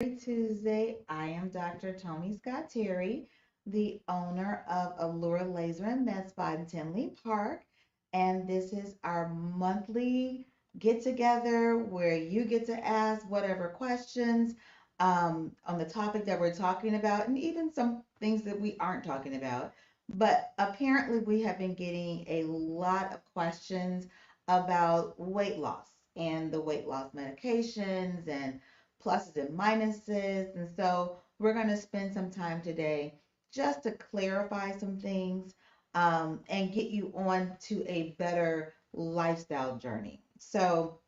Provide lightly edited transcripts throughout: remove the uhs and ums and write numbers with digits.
Tuesday. I am Dr. Tony Scott Terry, the owner of Allure Laser and Med Spa in Tinley Park. And this is our monthly get together where you get to ask whatever questions on the topic that we're talking about, and even some things that we aren't talking about. But apparently, we have been getting a lot of questions about weight loss and the weight loss medications and pluses and minuses. And so we're going to spend some time today just to clarify some things and get you on to a better lifestyle journey. So,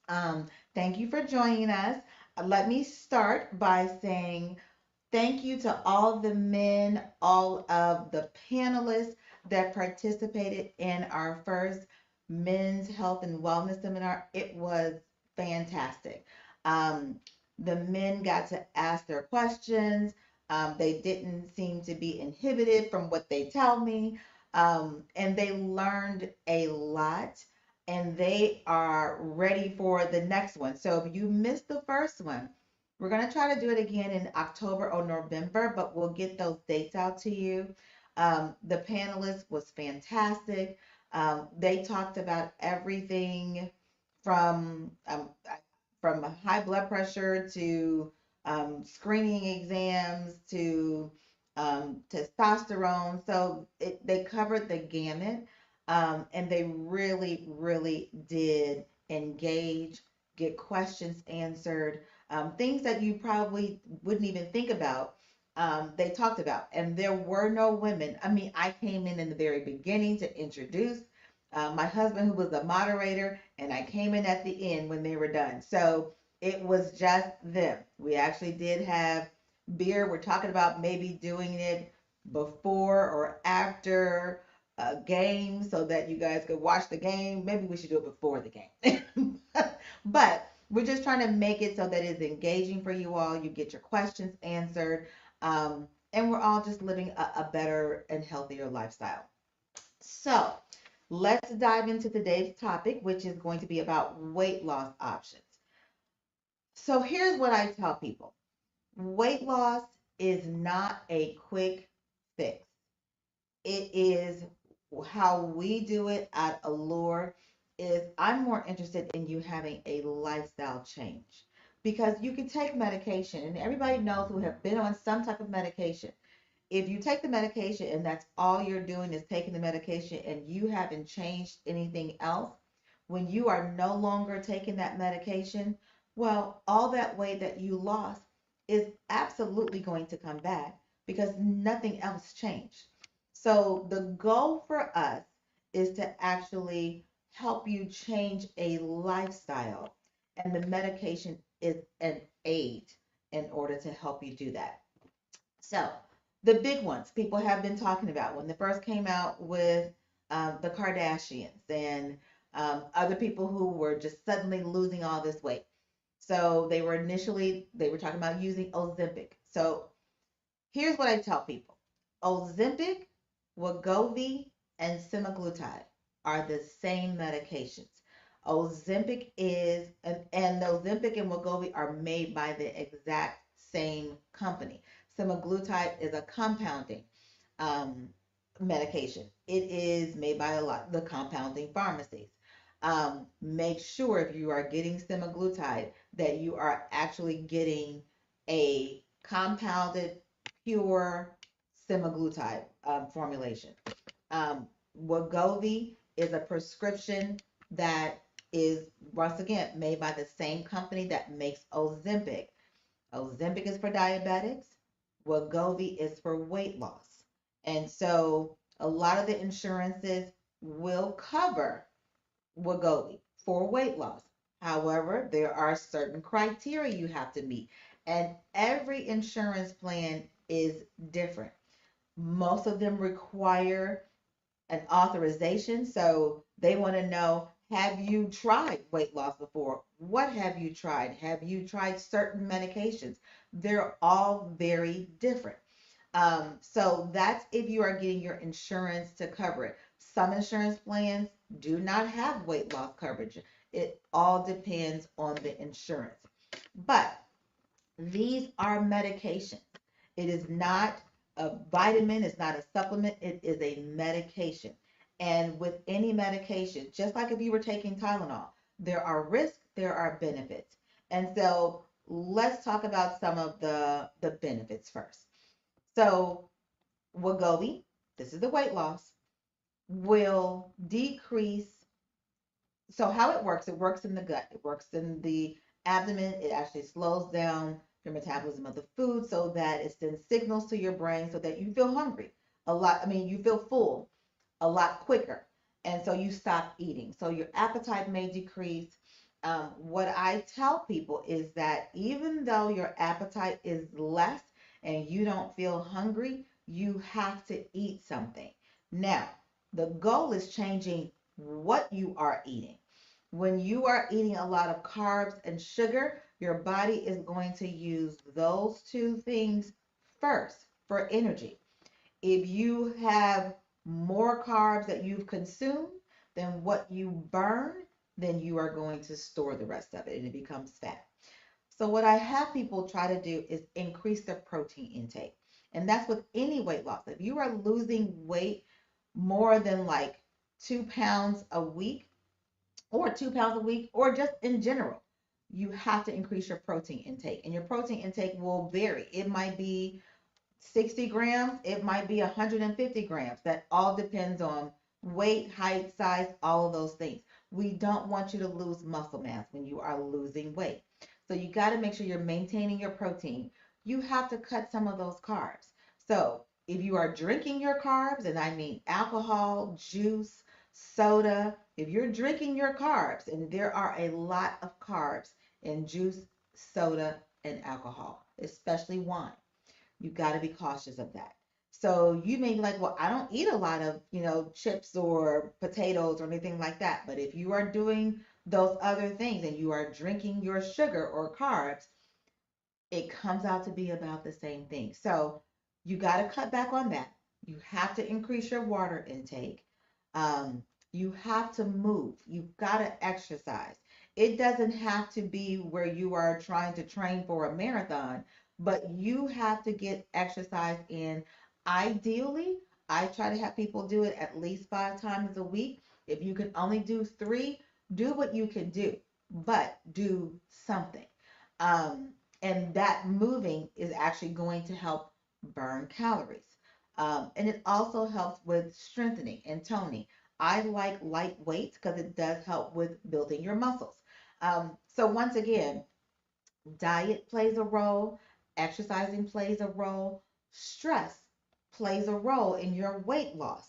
um, thank you for joining us. Let me start by saying thank you to all the men, all of the panelists that participated in our first men's health and wellness seminar. It was fantastic. Um, the men got to ask their questions. They didn't seem to be inhibited from what they tell me. And they learned a lot and they are ready for the next one. So if you missed the first one, we're going to try to do it again in October or November, but we'll get those dates out to you. The panelist was fantastic. They talked about everything from um, from high blood pressure to screening exams to testosterone. So they covered the gamut, and they really, really did engage, get questions answered, things that you probably wouldn't even think about. They talked about, and there were no women. I mean, I came in the very beginning to introduce my husband, who was the moderator, and I came in at the end when they were done. So it was just them. We actually did have beer. We're talking about maybe doing it before or after a game so that you guys could watch the game. Maybe we should do it before the game. But we're just trying to make it so that it's engaging for you all. You get your questions answered. And we're all just living a better and healthier lifestyle. So let's dive into today's topic, which is going to be about weight loss options. So here's what I tell people. Weight loss is not a quick fix. It is how we do it at Allure is I'm more interested in you having a lifestyle change because you can take medication and everybody knows who have been on some type of medication. If you take the medication and that's all you're doing is taking the medication and you haven't changed anything else, when you are no longer taking that medication, well, all that weight that you lost is absolutely going to come back because nothing else changed. So the goal for us is to actually help you change a lifestyle, and the medication is an aid in order to help you do that. So the big ones people have been talking about when they first came out with the Kardashians and other people who were just suddenly losing all this weight. So they were talking about using Ozempic. So here's what I tell people. Ozempic, Wegovy, and semaglutide are the same medications. And Ozempic and Wegovy are made by the exact same company. Semaglutide is a compounding um, medication. It is made by a lot the compounding pharmacies. Make sure if you are getting semaglutide that you are actually getting a compounded pure semaglutide formulation. Um, Wegovy is a prescription that is once again made by the same company that makes Ozempic. Ozempic is for diabetics. Wegovy is for weight loss. And so a lot of the insurances will cover Wegovy for weight loss. However, there are certain criteria you have to meet, and every insurance plan is different. Most of them require an authorization, so they want to know, have you tried weight loss before? What have you tried? Have you tried certain medications? They're all very different. So that's if you are getting your insurance to cover it. Some insurance plans do not have weight loss coverage. It all depends on the insurance. But These are medications. It is not a vitamin, it's not a supplement, it is a medication. And with any medication, just like if you were taking Tylenol, there are risks, there are benefits. And so let's talk about some of the benefits first. So Wegovy, this is the weight loss, will decrease. So how it works in the gut, it works in the abdomen. It actually slows down your metabolism of the food so that it sends signals to your brain so that you feel hungry a lot. I mean, you feel full a lot quicker. And so you stop eating. So your appetite may decrease. What I tell people is that even though your appetite is less and you don't feel hungry, you have to eat something. Now, the goal is changing what you are eating. When you are eating a lot of carbs and sugar, your body is going to use those two things first for energy. If you have more carbs that you've consumed than what you burn, then you are going to store the rest of it and it becomes fat. So, what I have people try to do is increase their protein intake. And that's with any weight loss. If you are losing weight more than like 2 pounds a week, or 2 pounds a week, or just in general, you have to increase your protein intake. And your protein intake will vary. It might be 60 grams, it might be 150 grams. That all depends on weight, height, size, all of those things. We don't want you to lose muscle mass when you are losing weight. So you got to make sure you're maintaining your protein. You have to cut some of those carbs. So if you are drinking your carbs, and I mean alcohol, juice, soda, if you're drinking your carbs, and there are a lot of carbs in juice, soda, and alcohol, especially wine, you got to be cautious of that. So you may be like, well, I don't eat a lot of, chips or potatoes or anything like that. But if you are doing those other things and you are drinking your sugar or carbs, it comes out to be about the same thing. So you got to cut back on that. You have to increase your water intake. You have to move. You've got to exercise. It doesn't have to be where you are trying to train for a marathon, but you have to get exercise in. Ideally, I try to have people do it at least 5 times a week. If you can only do three, do what you can do, but do something. Um, and that moving is actually going to help burn calories. And it also helps with strengthening and toning. I like light weights because it does help with building your muscles. So once again, diet plays a role, exercising plays a role, stress plays a role in your weight loss.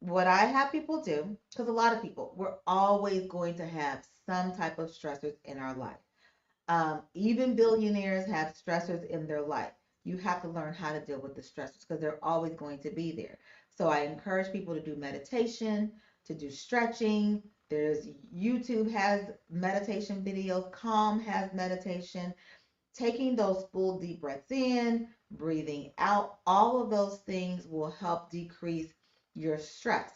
What I have people do, because a lot of people, we're always going to have some type of stressors in our life. Even billionaires have stressors in their life. You have to learn how to deal with the stressors because they're always going to be there. So I encourage people to do meditation, to do stretching. There's YouTube has meditation videos, Calm has meditation. Taking those full deep breaths in, breathing out, all of those things will help decrease your stress.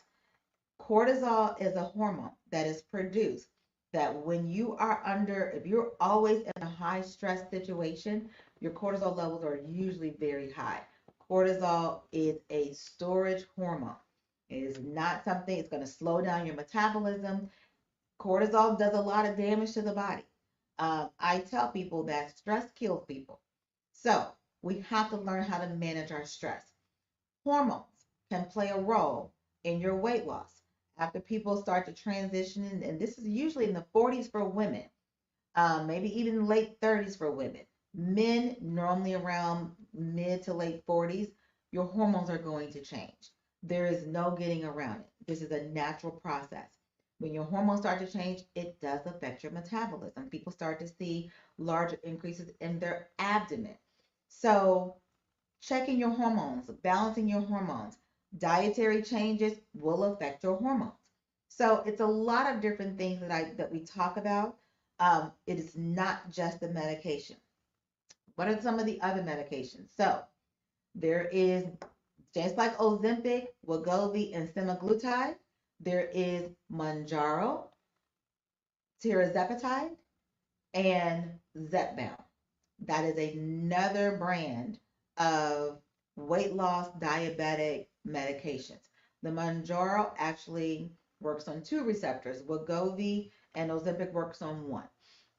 Cortisol is a hormone that is produced that when you are under, if you're always in a high stress situation, your cortisol levels are usually very high. Cortisol is a storage hormone. It is not something, it's going to slow down your metabolism. Cortisol does a lot of damage to the body. I tell people that stress kills people. So we have to learn how to manage our stress. Hormones can play a role in your weight loss. After people start to transition, and this is usually in the 40s for women, maybe even late 30s for women. Men, normally around mid to late 40s, your hormones are going to change. There is no getting around it. This is a natural process. When your hormones start to change, it does affect your metabolism. People start to see larger increases in their abdomen. So checking your hormones, balancing your hormones. Dietary changes will affect your hormones. So it's a lot of different things that we talk about. It is not just the medication. What are some of the other medications? So there is, just like Ozempic, Wegovy, and semaglutide, there is Mounjaro, tirzepatide, and Zepbound. That is another brand of weight loss diabetic medications. The Mounjaro actually works on two receptors. Wegovy and Ozempic works on one.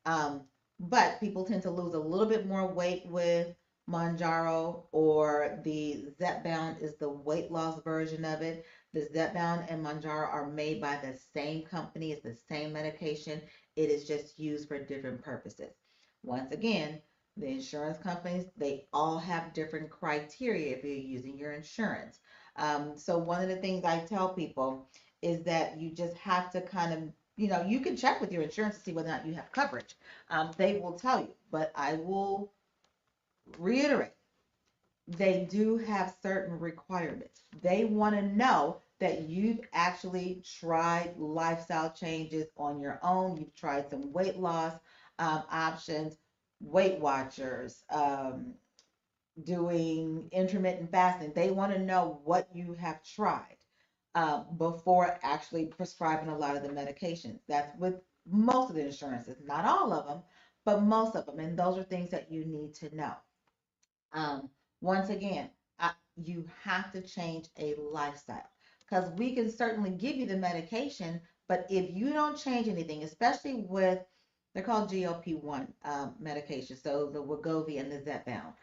Um, but people tend to lose a little bit more weight with Mounjaro, or the Zepbound is the weight loss version of it. The Zepbound and Mounjaro are made by the same company. It's the same medication. It is just used for different purposes. Once again, the insurance companies, they all have different criteria if you're using your insurance. So one of the things I tell people is that you just have to kind of, you can check with your insurance to see whether or not you have coverage. They will tell you, but I will reiterate, they do have certain requirements. They want to know that you've actually tried lifestyle changes on your own. You've tried some weight loss options, Weight Watchers, doing intermittent fasting. They want to know what you have tried before actually prescribing a lot of the medications. That's with most of the insurances, not all of them, but most of them. And those are things that you need to know. Um, Once again, you have to change a lifestyle, because we can certainly give you the medication, but if you don't change anything, especially with, they're called GLP-1 medications, so the Wegovy and the Zepbound.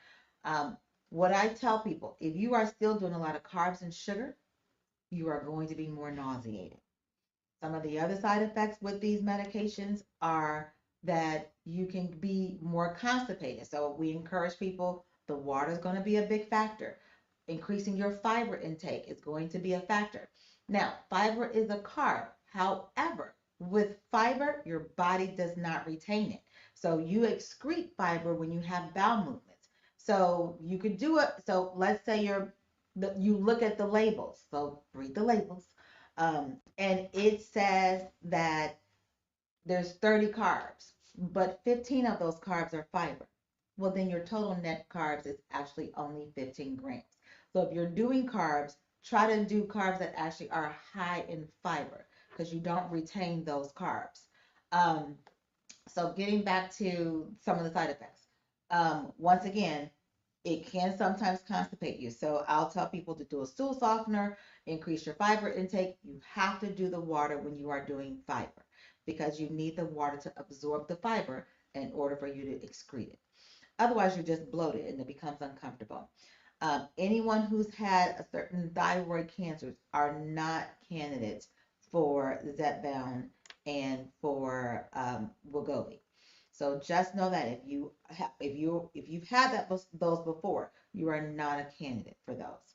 Um, what I tell people, if you are still doing a lot of carbs and sugar, you are going to be more nauseated. Some of the other side effects with these medications are that you can be more constipated. So we encourage people, the water is going to be a big factor. Increasing your fiber intake is going to be a factor. Now, fiber is a carb. However, with fiber, your body does not retain it. So you excrete fiber when you have bowel movements. So you could do it. So let's say you look at the labels. So read the labels, and it says that there's 30 carbs, but 15 of those carbs are fiber. Well, then your total net carbs is actually only 15 grams. So if you're doing carbs, try to do carbs that actually are high in fiber, because you don't retain those carbs. Um, so getting back to some of the side effects. Once again, it can sometimes constipate you. So I'll tell people to do a stool softener, increase your fiber intake. You have to do the water when you are doing fiber, because you need the water to absorb the fiber in order for you to excrete it. Otherwise, you're just bloated and it becomes uncomfortable. Anyone who's had a certain thyroid cancers are not candidates for Zepbound and for Wegovy. So just know that if you've had those before, you are not a candidate for those.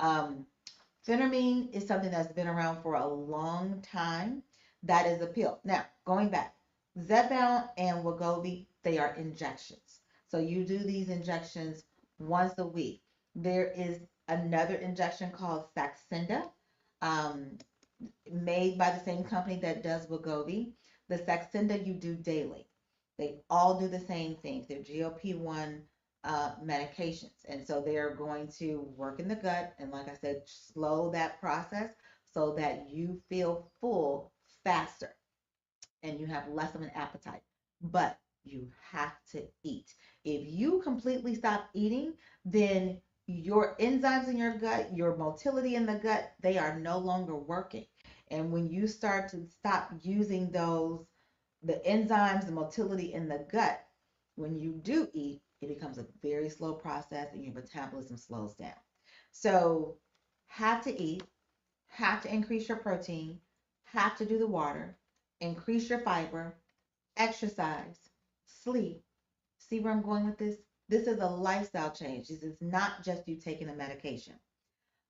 Um, Phentermine is something that's been around for a long time. That is a pill. Now, going back, Zepbound and Wegovy, they are injections. So you do these injections once a week. There is another injection called Saxenda, um, made by the same company that does Wegovy. The Saxenda you do daily. They all do the same things. They're GLP-1 medications. And so they are going to work in the gut and, like I said, slow that process so that you feel full faster and you have less of an appetite. But you have to eat. If you completely stop eating, then your enzymes in your gut, your motility in the gut, they are no longer working. And when you start to stop using the enzymes, the motility in the gut, when you do eat, it becomes a very slow process and your metabolism slows down. So, have to eat, have to increase your protein, have to do the water, increase your fiber, exercise, sleep. See where I'm going with this? This is a lifestyle change. This is not just you taking a medication.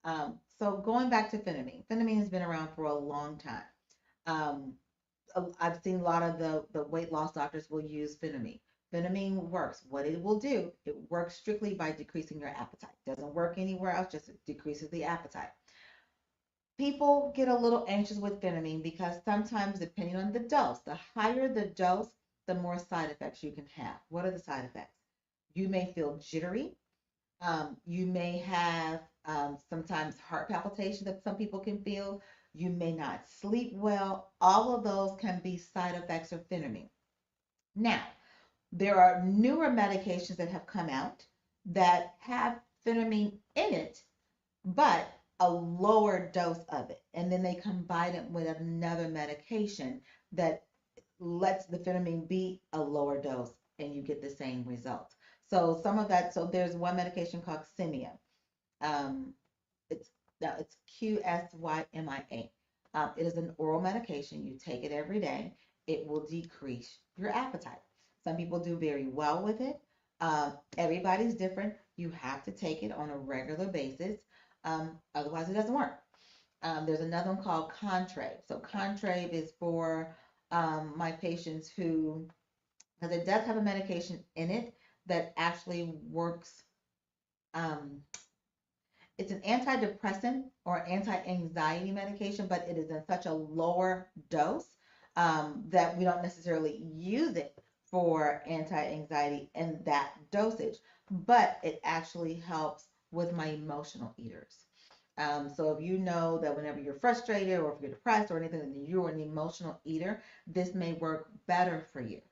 So going back to phentermine, phentermine has been around for a long time. Um, I've seen a lot of the weight loss doctors will use phentermine. Phentermine works. What it will do, it works strictly by decreasing your appetite. Doesn't work anywhere else, just decreases the appetite. People get a little anxious with phentermine because sometimes, depending on the dose, the higher the dose, the more side effects you can have. What are the side effects? You may feel jittery. You may have sometimes heart palpitation that some people can feel. You may not sleep well. All of those can be side effects of phentermine. Now, There are newer medications that have come out that have phentermine in it, but a lower dose of it. And then they combine it with another medication that lets the phentermine be a lower dose and you get the same results. So some of that, so there's one medication called Cymia. Um, it's it's Qsymia. It is an oral medication. You take it every day. It will decrease your appetite. Some people do very well with it. Everybody's different. You have to take it on a regular basis. Otherwise, it doesn't work. There's another one called Contrave. So Contrave is for my patients who, because it does have a medication in it that actually works. Um, it's an antidepressant or anti-anxiety medication, but it is in such a lower dose that we don't necessarily use it for anti-anxiety in that dosage, but it actually helps with my emotional eaters. So if you know that whenever you're frustrated or if you're depressed or anything, and you're an emotional eater, this may work better for you.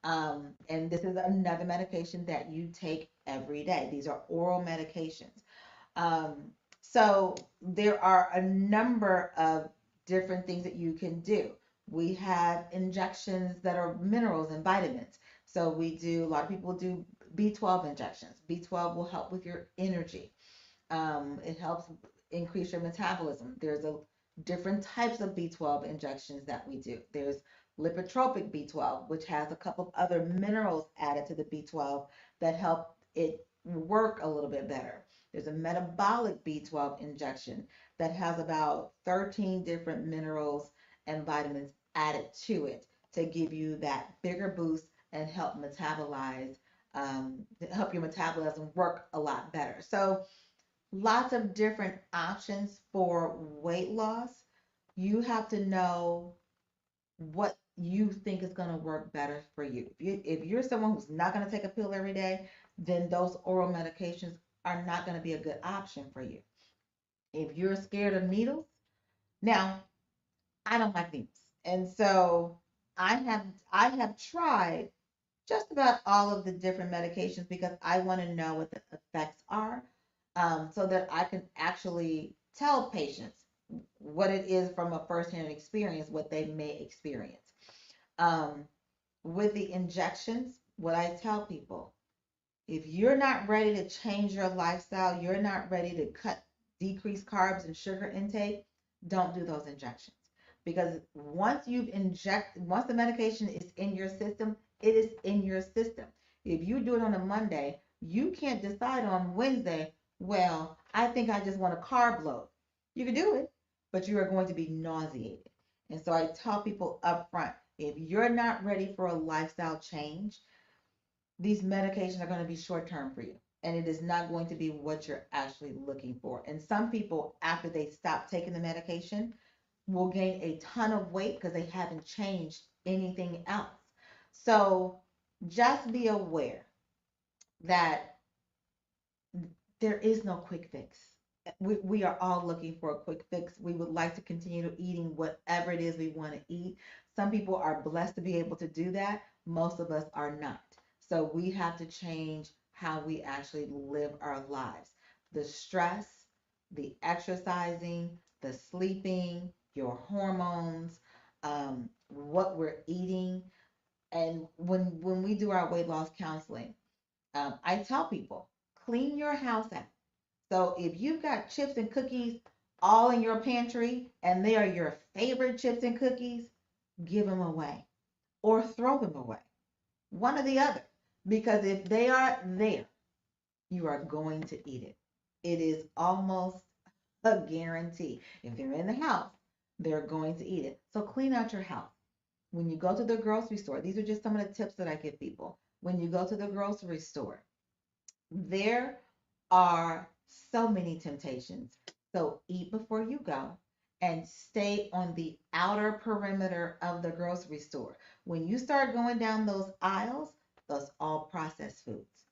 And this is another medication that you take every day. These are oral medications. Um, so there are a number of different things that you can do. We have injections that are minerals and vitamins. So we do, a lot of people do B12 injections. B12 will help with your energy. It helps increase your metabolism. There's a different types of B12 injections that we do. There's lipotropic B12, which has a couple of other minerals added to the B12 that help it work a little bit better. There's a metabolic B12 injection that has about 13 different minerals and vitamins added to it to give you that bigger boost and help metabolize, help your metabolism work a lot better. So lots of different options for weight loss. You have to know what you think is going to work better for you. If you're someone who's not going to take a pill every day, then those oral medications are not going to be a good option for you. If you're scared of needles, now I don't like needles. And so I have tried just about all of the different medications because I want to know what the effects are, so that I can actually tell patients what it is from a firsthand experience, what they may experience. Um, with the injections, what I tell people, if you're not ready to change your lifestyle, you're not ready to decrease carbs and sugar intake, don't do those injections. Because once the medication is in your system, it is in your system. If you do it on a Monday, you can't decide on Wednesday, well, I think I just want a carb load. You can do it, but you are going to be nauseated. And so I tell people up front, if you're not ready for a lifestyle change, these medications are going to be short term for you, and it is not going to be what you're actually looking for. And some people, after they stop taking the medication, will gain a ton of weight because they haven't changed anything else. So just be aware that there is no quick fix. We are all looking for a quick fix. We would like to continue eating whatever it is we want to eat. Some people are blessed to be able to do that. Most of us are not. So we have to change how we actually live our lives. The stress, the exercising, the sleeping, your hormones, what we're eating. And when we do our weight loss counseling, I tell people, clean your house out. So if you've got chips and cookies all in your pantry and they are your favorite chips and cookies, give them away or throw them away. One or the other. Because if they are there, you are going to eat it. It is almost a guarantee. If they're in the house, they're going to eat it. So clean out your house. When you go to the grocery store, these are just some of the tips that I give people. When you go to the grocery store, there are so many temptations. So eat before you go and stay on the outer perimeter of the grocery store. When you start going down those aisles, those all processed foods.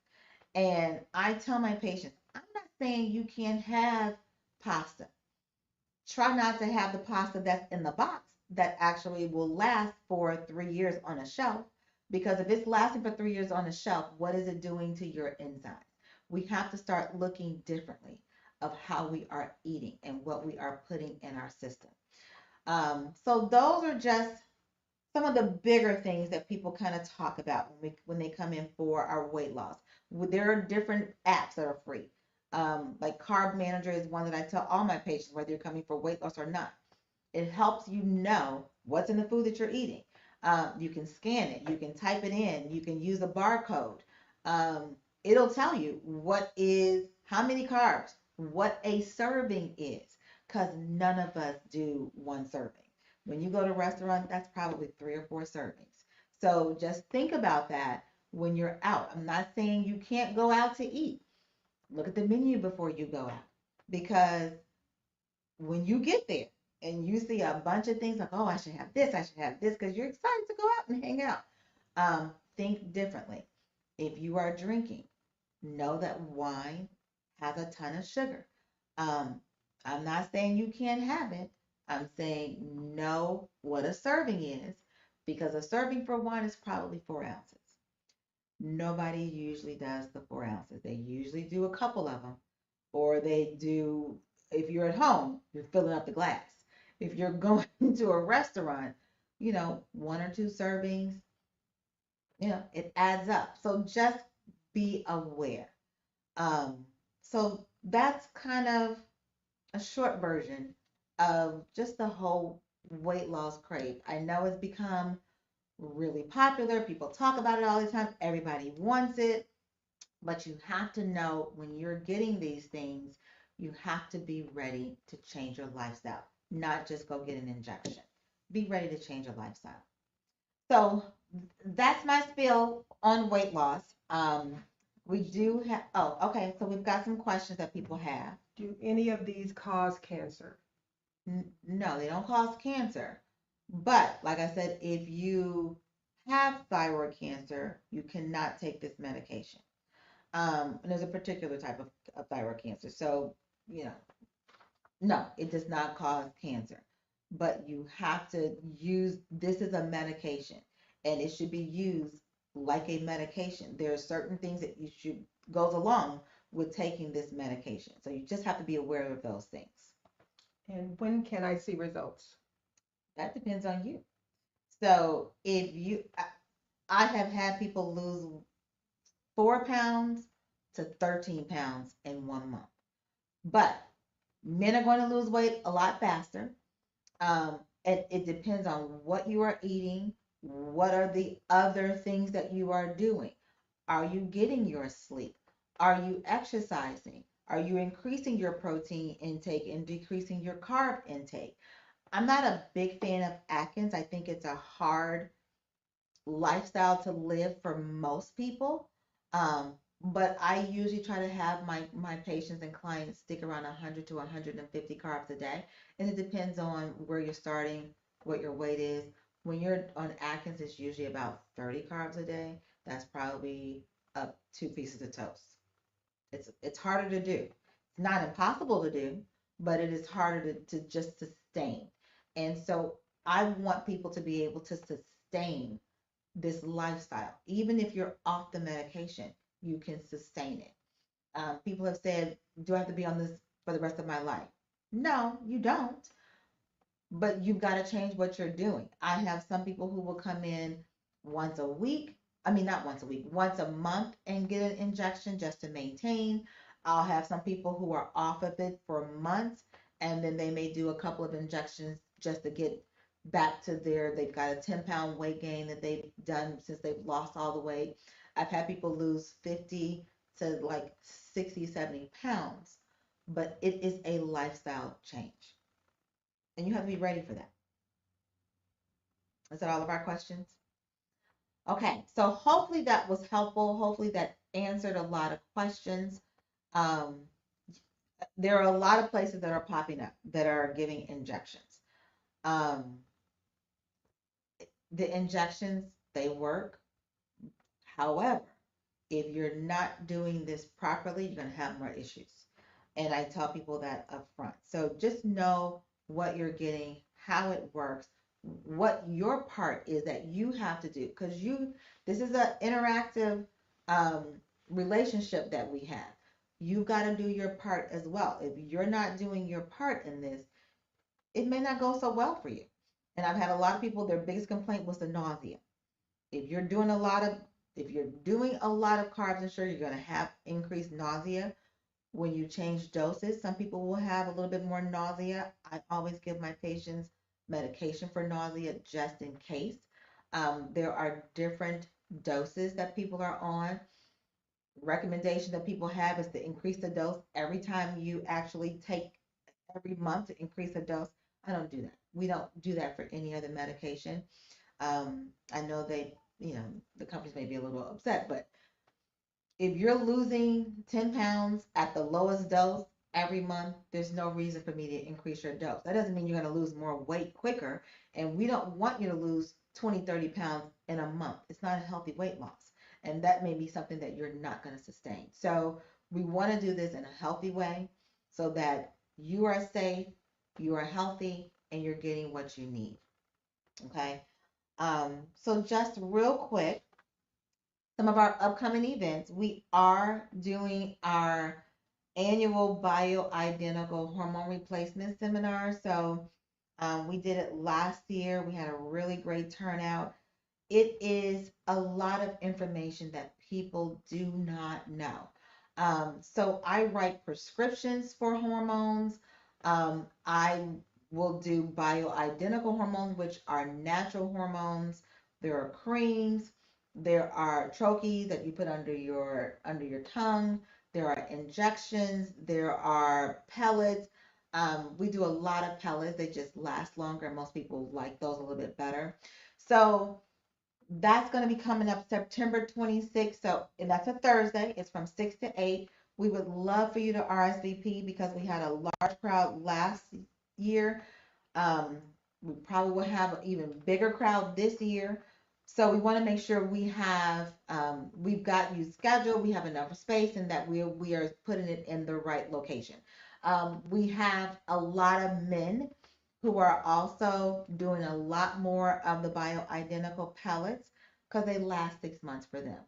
And I tell my patients, I'm not saying you can't have pasta. Try not to have the pasta that's in the box that actually will last for 3 years on a shelf. Because if it's lasting for 3 years on the shelf, what is it doing to your enzymes? We have to start looking differently of how we are eating and what we are putting in our system. So those are just some of the bigger things that people kind of talk about when they come in for our weight loss. There are different apps that are free. Like Carb Manager is one that I tell all my patients, whether you're coming for weight loss or not. It helps you know what's in the food that you're eating. You can scan it, you can type it in, you can use a barcode. It'll tell you what is, how many carbs, what a serving is, because none of us do one serving. When you go to a restaurant, that's probably 3 or 4 servings. So just think about that when you're out. I'm not saying you can't go out to eat. Look at the menu before you go out, because when you get there and you see a bunch of things like, oh, I should have this, because you're excited to go out and hang out. Think differently. If you are drinking, know that wine has a ton of sugar. Um, I'm not saying you can't have it. I'm saying know what a serving is, because a serving for wine is probably 4 ounces. Nobody usually does the 4 ounces. They usually do a couple of them, or they do, if you're at home, you're filling up the glass. If you're going to a restaurant, 1 or 2 servings, it adds up. So just be aware. Um, so that's kind of a short version of just the whole weight loss craze. I know it's become really popular. People talk about it all the time. Everybody wants it. But you have to know when you're getting these things, you have to be ready to change your lifestyle, not just go get an injection. Be ready to change your lifestyle. So that's my spiel on weight loss. We do have, oh, okay, so we've got some questions that people have. Do any of these cause cancer? No, they don't cause cancer. But like I said, if you have thyroid cancer, you cannot take this medication. And there's a particular type of thyroid cancer. So, you know, no, it does not cause cancer. But you have to use this as a medication, and it should be used like a medication. There are certain things that you should goes along with taking this medication. So you just have to be aware of those things. And when can I see results? That depends on you. So if you, I have had people lose 4 pounds to 13 pounds in 1 month. But men are going to lose weight a lot faster. It depends on what you are eating. What are the other things that you are doing? Are you getting your sleep? Are you exercising? Are you increasing your protein intake and decreasing your carb intake? I'm not a big fan of Atkins. I think it's a hard lifestyle to live for most people. Um, but I usually try to have my patients and clients stick around 100 to 150 carbs a day, and it depends on where you're starting, what your weight is. When you're on Atkins, it's usually about 30 carbs a day. That's probably up 2 pieces of toast. It's harder to do. It's not impossible to do, but it is harder to just sustain. And so I want people to be able to sustain this lifestyle. Even if you're off the medication, you can sustain it. People have said, do I have to be on this for the rest of my life? No, you don't. But you've got to change what you're doing. I have some people who will come in once a week. I mean, not once a week, once a month and get an injection just to maintain. I'll have some people who are off of it for months, and then they may do a couple of injections just to get back to they've got a 10-pound weight gain that they've done since they've lost all the weight. I've had people lose 50 to like 60, 70 pounds, but it is a lifestyle change, and you have to be ready for that. Is that all of our questions? Okay, so hopefully that was helpful. Hopefully that answered a lot of questions. Um, there are a lot of places that are popping up that are giving injections. Um, the injections, they work. However, if you're not doing this properly, you're going to have more issues. And I tell people that up front. So just know what you're getting, how it works, what your part is that you have to do, because this is an interactive um, relationship that we have. You got to do your part as well. If you're not doing your part in this, it may not go so well for you. And I've had a lot of people, their biggest complaint was the nausea. If you're doing a lot of if you're doing a lot of carbs and sugar, you're going to have increased nausea when you change doses. Some people will have a little bit more nausea. I always give my patients medication for nausea just in case. There are different doses that people are on. Recommendation that people have is to increase the dose every time you actually take every month to increase the dose. I don't do that. We don't do that for any other medication. I know the companies may be a little upset, but if you're losing 10 pounds at the lowest dose every month, there's no reason for me to increase your dose. That doesn't mean you're going to lose more weight quicker. And we don't want you to lose 20, 30 pounds in a month. It's not a healthy weight loss. And that may be something that you're not going to sustain. So we want to do this in a healthy way so that you are safe, you are healthy, and you're getting what you need. Okay. So just real quick, some of our upcoming events. We are doing our annual bioidentical hormone replacement seminar. So we did it last year. We had a really great turnout. It is a lot of information that people do not know. So I write prescriptions for hormones. I will do bioidentical hormones, which are natural hormones. There are creams. There are troches that you put under your tongue. There are injections. There are pellets. We do a lot of pellets. They just last longer. Most people like those a little bit better. So that's going to be coming up September 26th. So, and that's a Thursday. It's from 6 to 8. We would love for you to RSVP because we had a large crowd last year. Um, we probably will have an even bigger crowd this year. So we want to make sure we've got you scheduled, we have enough space, and that we are putting it in the right location. We have a lot of men who are also doing a lot more of the bioidentical pellets because they last 6 months for them.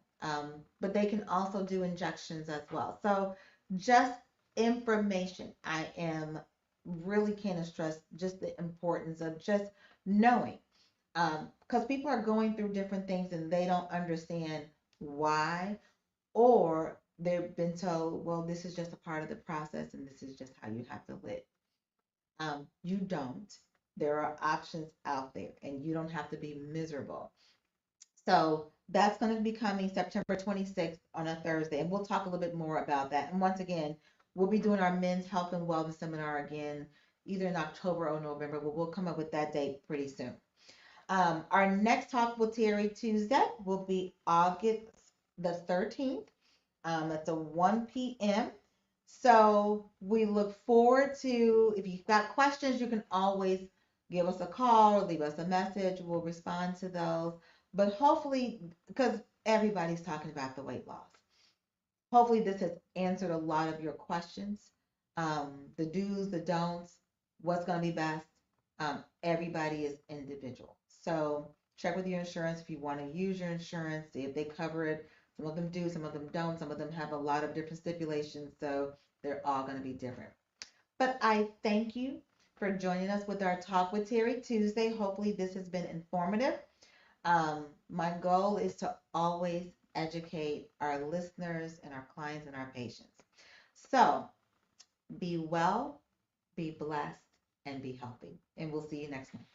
But they can also do injections as well. So just information. I am really can't stress just the importance of just knowing, because people are going through different things and they don't understand why, or they've been told, well, this is just a part of the process and this is just how you have to live. You don't. There are options out there, and you don't have to be miserable. So that's going to be coming September 26th on a Thursday, and we'll talk a little bit more about that. And once again, we'll be doing our men's health and wellness seminar again, either in October or November, but we'll come up with that date pretty soon. Our next Talk with Terry Tuesday will be August the 13th. It's a 1 p.m. So we look forward to, if you've got questions, you can always give us a call or leave us a message. We'll respond to those. But hopefully, because everybody's talking about the weight loss, hopefully this has answered a lot of your questions. The do's, the don'ts, what's going to be best. Everybody is individual. So check with your insurance if you want to use your insurance, see if they cover it. Some of them do, some of them don't. Some of them have a lot of different stipulations, so they're all going to be different. But I thank you for joining us with our Talk with Terry Tuesday. Hopefully, this has been informative. My goal is to always educate our listeners and our clients and our patients. So be well, be blessed, and be healthy. And we'll see you next month.